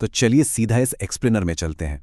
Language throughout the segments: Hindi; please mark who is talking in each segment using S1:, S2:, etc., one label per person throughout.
S1: तो चलिए सीधा इस एक्सप्लेनर में चलते हैं।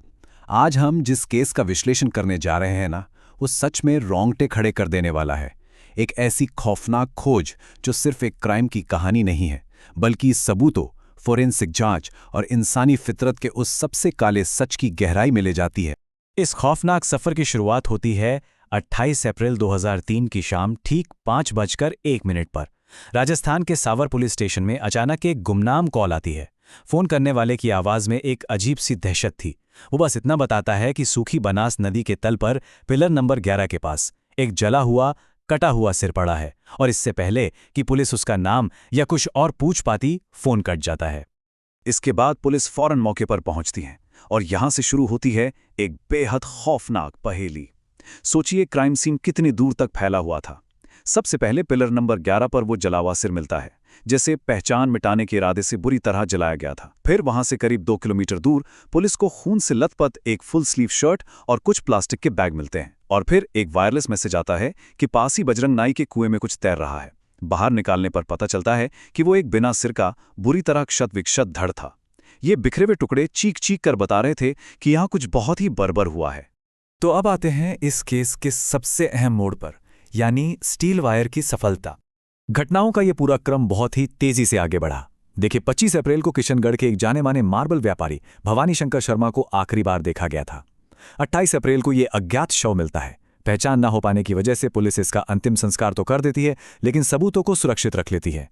S1: आज हम जिस केस का विश्लेषण करने जा रहे हैं ना, वो सच में रोंगटे खड़े कर देने वाला है। एक ऐसी खौफनाक खोज जो सिर्फ एक क्राइम की कहानी नहीं है, बल्कि सबूतों, फोरेंसिक जांच और इंसानी फितरत के उस सबसे काले सच की गहराई में ले जाती है।
S2: इस खौफनाक सफर की शुरुआत होती है 28 अप्रैल 2003 की शाम ठीक 5:01 पर। राजस्थान के सावर पुलिस स्टेशन में अचानक एक गुमनाम कॉल आती है। फोन करने वाले की आवाज में एक अजीब सी दहशत थी। वो बस इतना बताता है कि सूखी बनास नदी के तल पर पिलर नंबर 11 के पास एक जला हुआ कटा हुआ सिर पड़ा है, और इससे पहले कि पुलिस उसका नाम या कुछ और पूछ पाती, फोन कट जाता है।
S3: इसके बाद पुलिस फौरन मौके पर पहुंचती है और यहां से शुरू होती है एक बेहद खौफनाक पहेली। सोचिए क्राइम सीन कितनी दूर तक फैला हुआ था। सबसे पहले पिलर नंबर 11 पर वो जला हुआ सिर मिलता है, जैसे पहचान मिटाने के इरादे से बुरी तरह जलाया गया था। फिर वहां से करीब 2 किलोमीटर दूर पुलिस को खून से लथपथ एक फुल स्लीव शर्ट और कुछ प्लास्टिक के बैग मिलते हैं, और फिर एक वायरलेस मैसेज आता है कि पास ही बजरंग नाई के कुएं में कुछ तैर रहा है। बाहर निकालने पर पता चलता है कि वो एक बिना सिर का बुरी तरह क्षत विक्षत धड़ था। ये बिखरे हुए टुकड़े चीख चीख कर बता रहे थे कि यहाँ कुछ बहुत ही बर्बर हुआ है।
S2: तो अब आते हैं इस केस के सबसे अहम मोड़ पर, यानी स्टील वायर की सफलता। घटनाओं का ये पूरा क्रम बहुत ही तेजी से आगे बढ़ा। देखिए, 25 अप्रैल को किशनगढ़ के एक जाने माने मार्बल व्यापारी भवानी शंकर शर्मा को आखिरी बार देखा गया था। 28 अप्रैल को ये अज्ञात शव मिलता है। पहचान न हो पाने की वजह से पुलिस इसका अंतिम संस्कार तो कर देती है, लेकिन सबूतों को सुरक्षित रख लेती है।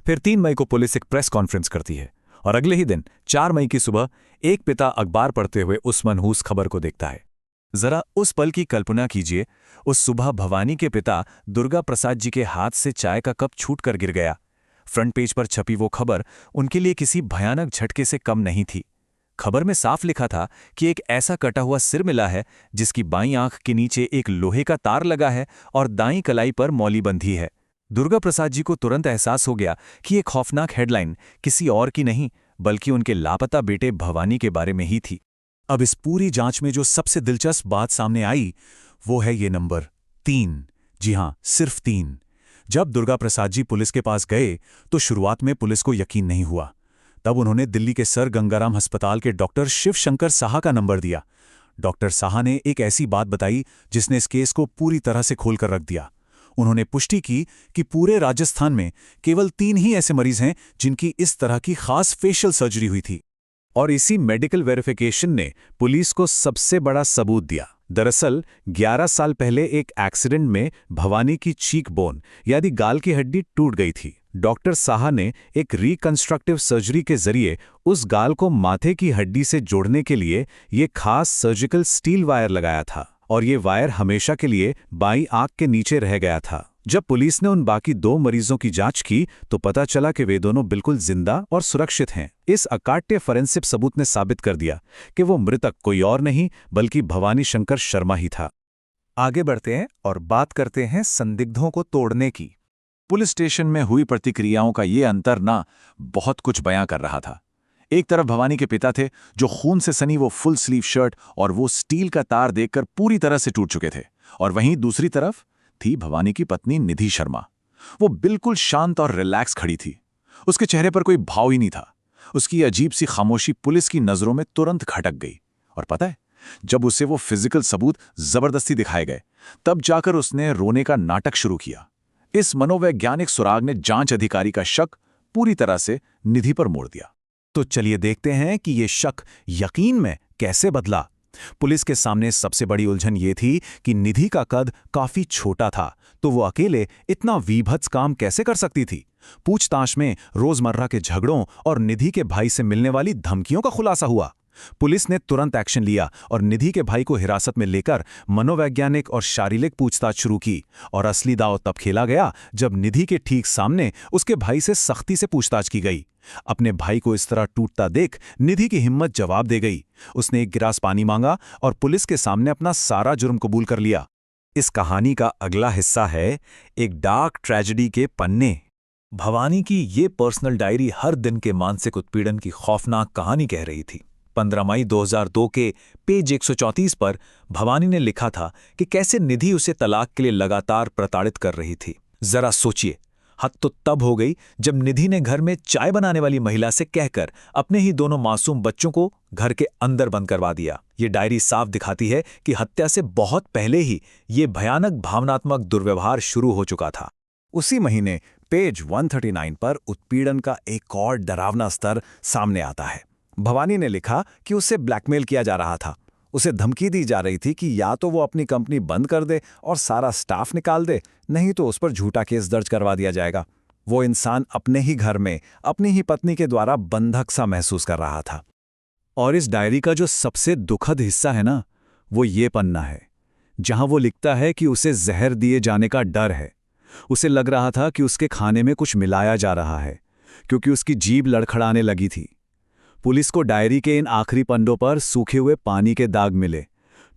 S2: फिर 3 मई को पुलिस एक प्रेस कॉन्फ्रेंस करती है, और अगले ही दिन 4 मई की सुबह एक पिता अखबार पढ़ते हुए उस मनहूस खबर को देखता है। जरा उस पल की कल्पना कीजिए। उस सुबह भवानी के पिता दुर्गा प्रसाद जी के हाथ से चाय का कप छूटकर गिर गया। फ्रंट पेज पर छपी वो खबर उनके लिए किसी भयानक झटके से कम नहीं थी। खबर में साफ लिखा था कि एक ऐसा कटा हुआ सिर मिला है जिसकी बाईं आंख के नीचे एक लोहे का तार लगा है और दाईं कलाई पर मौली बंधी है। दुर्गा प्रसाद जी को तुरंत एहसास हो गया कि ये खौफनाक हेडलाइन किसी और की नहीं, बल्कि उनके लापता बेटे भवानी के बारे में ही थी। अब इस पूरी जांच में जो सबसे दिलचस्प बात सामने आई वो है ये नंबर 3। जी हां, सिर्फ 3। जब दुर्गा प्रसाद जी पुलिस के पास गए तो शुरुआत में पुलिस को यकीन नहीं हुआ। तब उन्होंने दिल्ली के सर गंगाराम अस्पताल के डॉक्टर शिव शंकर साहा का नंबर दिया। डॉक्टर साहा ने एक ऐसी बात बताई जिसने इस केस को पूरी तरह से खोलकर रख दिया। उन्होंने पुष्टि की कि पूरे राजस्थान में केवल 3 ही ऐसे मरीज हैं जिनकी इस तरह की खास फेशियल सर्जरी हुई थी। और इसी मेडिकल वेरिफिकेशन ने पुलिस को सबसे बड़ा सबूत दिया। दरअसल 11 साल पहले एक एक्सीडेंट में भवानी की चीक बोन यानी गाल की हड्डी टूट गई थी। डॉक्टर साहा ने एक रिकंस्ट्रक्टिव सर्जरी के जरिए उस गाल को माथे की हड्डी से जोड़ने के लिए ये खास सर्जिकल स्टील वायर लगाया था, और ये वायर हमेशा के लिए बाईं आंख के नीचे रह गया था। जब पुलिस ने उन बाकी 2 मरीजों की जांच की तो पता चला कि वे दोनों बिल्कुल जिंदा और सुरक्षित हैं। इस अकाट्य फोरेंसिक सबूत ने साबित कर दिया कि वो मृतक कोई और नहीं बल्कि भवानी शंकर शर्मा ही था। आगे बढ़ते हैं और बात करते हैं संदिग्धों को तोड़ने की। पुलिस स्टेशन में हुई प्रतिक्रियाओं का ये अंतर ना बहुत कुछ बयां कर रहा था। एक तरफ भवानी के पिता थे जो खून से सनी वो फुल स्लीव शर्ट और वो स्टील का तार देखकर पूरी तरह से टूट चुके थे, और वहीं दूसरी तरफ थी भवानी की पत्नी निधि शर्मा। वो बिल्कुल शांत और रिलैक्स खड़ी थी। उसके चेहरे पर कोई भाव ही नहीं था। उसकी अजीब सी खामोशी पुलिस की नजरों में तुरंत खटक गई। और पता है, जब उसे वो फिजिकल सबूत जबरदस्ती दिखाए गए तब जाकर उसने रोने का नाटक शुरू किया। इस मनोवैज्ञानिक सुराग ने जांच अधिकारी का शक पूरी तरह से निधि पर मोड़ दिया। तो चलिए देखते हैं कि ये शक यकीन में कैसे बदला। पुलिस के सामने सबसे बड़ी उलझन ये थी कि निधि का कद काफी छोटा था, तो वो अकेले इतना वीभत्स काम कैसे कर सकती थी। पूछताछ में रोजमर्रा के झगड़ों और निधि के भाई से मिलने वाली धमकियों का खुलासा हुआ। पुलिस ने तुरंत एक्शन लिया और निधि के भाई को हिरासत में लेकर मनोवैज्ञानिक और शारीरिक पूछताछ शुरू की। और असली दांव तब खेला गया जब निधि के ठीक सामने उसके भाई से सख्ती से पूछताछ की गई। अपने भाई को इस तरह टूटता देख निधि की हिम्मत जवाब दे गई। उसने एक गिलास पानी मांगा और पुलिस के सामने अपना सारा जुर्म कबूल कर लिया। इस कहानी का अगला हिस्सा है एक डार्क ट्रेजेडी के पन्ने। भवानी की ये पर्सनल डायरी हर दिन के मानसिक उत्पीड़न की खौफनाक कहानी कह रही थी। 15 मई 2002 के पेज 134 पर भवानी ने लिखा था कि कैसे निधि उसे तलाक के लिए लगातार प्रताड़ित कर रही थी। जरा सोचिए, हद तो तब हो गई जब निधि ने घर में चाय बनाने वाली महिला से कहकर अपने ही दोनों मासूम बच्चों को घर के अंदर बंद करवा दिया। ये डायरी साफ दिखाती है कि हत्या से बहुत पहले ही ये भयानक भावनात्मक दुर्व्यवहार शुरू हो चुका था।
S1: उसी महीने पेज 139 पर उत्पीड़न का एक और डरावना स्तर सामने आता है। भवानी ने लिखा कि उसे ब्लैकमेल किया जा रहा था। उसे धमकी दी जा रही थी कि या तो वो अपनी कंपनी बंद कर दे और सारा स्टाफ निकाल दे, नहीं तो उस पर झूठा केस दर्ज करवा दिया जाएगा। वो इंसान अपने ही घर में अपनी ही पत्नी के द्वारा बंधक सा महसूस कर रहा था।
S3: और इस डायरी का जो सबसे दुखद हिस्सा है ना, वो ये पन्ना है जहां वो लिखता है कि उसे जहर दिए जाने का डर है। उसे लग रहा था कि उसके खाने में कुछ मिलाया जा रहा है, क्योंकि उसकी जीभ लड़खड़ाने लगी थी। पुलिस को डायरी के इन आखिरी पन्नों पर सूखे हुए पानी के दाग मिले,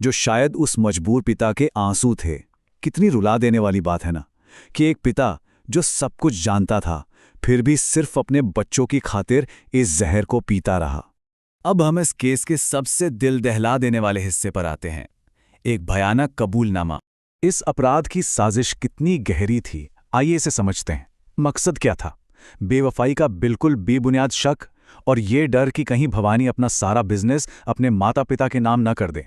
S3: जो शायद उस मजबूर पिता के आंसू थे। कितनी रुला देने वाली बात है ना, कि एक पिता जो सब कुछ जानता था, फिर भी सिर्फ अपने बच्चों की खातिर इस जहर को पीता रहा।
S2: अब हम इस केस के सबसे दिल दहला देने वाले हिस्से पर आते हैं, एक भयानक कबूलनामा।
S1: इस अपराध की साजिश कितनी गहरी थी, आइए इसे समझते हैं। मकसद क्या था? बेवफाई का बिल्कुल बेबुनियाद शक और ये डर कि कहीं भवानी अपना सारा बिजनेस अपने माता पिता के नाम न कर दे।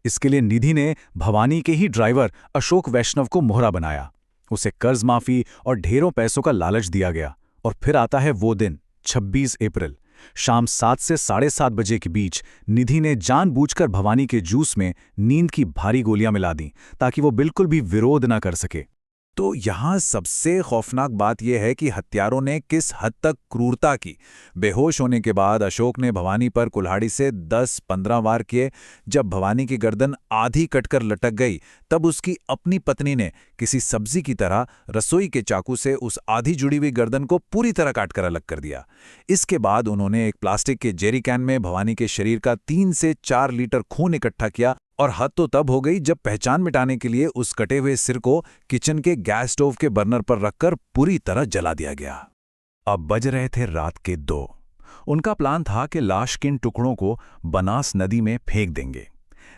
S1: इसके लिए निधि ने भवानी के ही ड्राइवर अशोक वैष्णव को मोहरा बनाया। उसे कर्ज माफी और ढेरों पैसों का लालच दिया गया। और फिर आता है वो दिन, 26 अप्रैल, शाम 7 से 7:30 बजे के बीच निधि ने जानबूझकर भवानी के जूस में नींद की भारी गोलियां मिला दी, ताकि वो बिल्कुल भी विरोध न कर सके। तो यहां सबसे खौफनाक बात यह है कि हत्यारों ने किस हद तक क्रूरता की। बेहोश होने के बाद अशोक ने भवानी पर कुल्हाड़ी से 10-15 वार किए। जब भवानी की गर्दन आधी कटकर लटक गई, तब उसकी अपनी पत्नी ने किसी सब्जी की तरह रसोई के चाकू से उस आधी जुड़ी हुई गर्दन को पूरी तरह काटकर अलग कर दिया। इसके बाद उन्होंने एक प्लास्टिक के जेरी कैन में भवानी के शरीर का 3 से 4 लीटर खून इकट्ठा किया। और हद तो तब हो गई जब पहचान मिटाने के लिए उस कटे हुए सिर को किचन के गैस स्टोव के बर्नर पर रखकर पूरी तरह जला दिया गया। अब बज रहे थे रात के 2। उनका प्लान था कि लाश के इन टुकड़ों को बनास नदी में फेंक देंगे।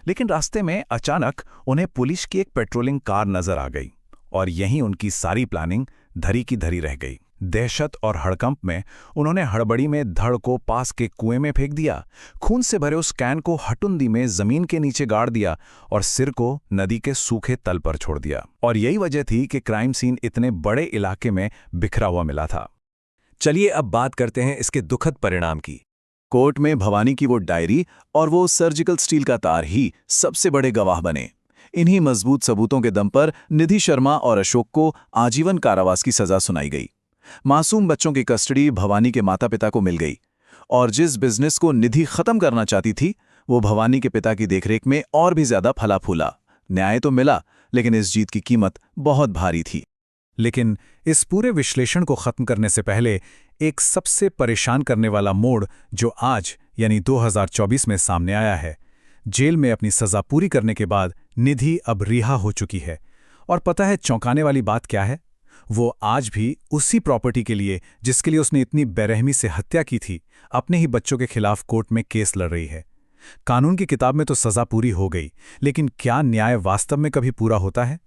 S1: लेकिन रास्ते में अचानक उन्हें पुलिस की एक पेट्रोलिंग कार नजर आ गई और यहीं उनकी सारी प्लानिंग धरी की धरी रह गई। दहशत और हड़कंप में उन्होंने हड़बड़ी में धड़ को पास के कुएं में फेंक दिया, खून से भरे उस कैन को हटुंदी में जमीन के नीचे गाड़ दिया और सिर को नदी के सूखे तल पर छोड़ दिया। और यही वजह थी कि क्राइम सीन इतने बड़े इलाके में बिखरा हुआ मिला था।
S2: चलिए अब बात करते हैं इसके दुखद परिणाम की।
S1: कोर्ट में भवानी की वो डायरी और वो सर्जिकल स्टील का तार ही सबसे बड़े गवाह बने। इन्हीं मजबूत सबूतों के दम पर निधि शर्मा और अशोक को आजीवन कारावास की सजा सुनाई गई। मासूम बच्चों की कस्टडी भवानी के माता पिता को मिल गई और जिस बिजनेस को निधि खत्म करना चाहती थी, वो भवानी के पिता की देखरेख में और भी ज्यादा फला फूला। न्याय तो मिला, लेकिन इस जीत की कीमत बहुत भारी थी।
S2: लेकिन इस पूरे विश्लेषण को खत्म करने से पहले एक सबसे परेशान करने वाला मोड़ जो आज यानी 2024 में सामने आया है। जेल में अपनी सजा पूरी करने के बाद निधि अब रिहा हो चुकी है। और पता है चौंकाने वाली बात क्या है? वो आज भी उसी प्रॉपर्टी के लिए जिसके लिए उसने इतनी बेरहमी से हत्या की थी, अपने ही बच्चों के खिलाफ कोर्ट में केस लड़ रही है। कानून की किताब में तो सजा पूरी हो गई, लेकिन क्या न्याय वास्तव में कभी पूरा होता है?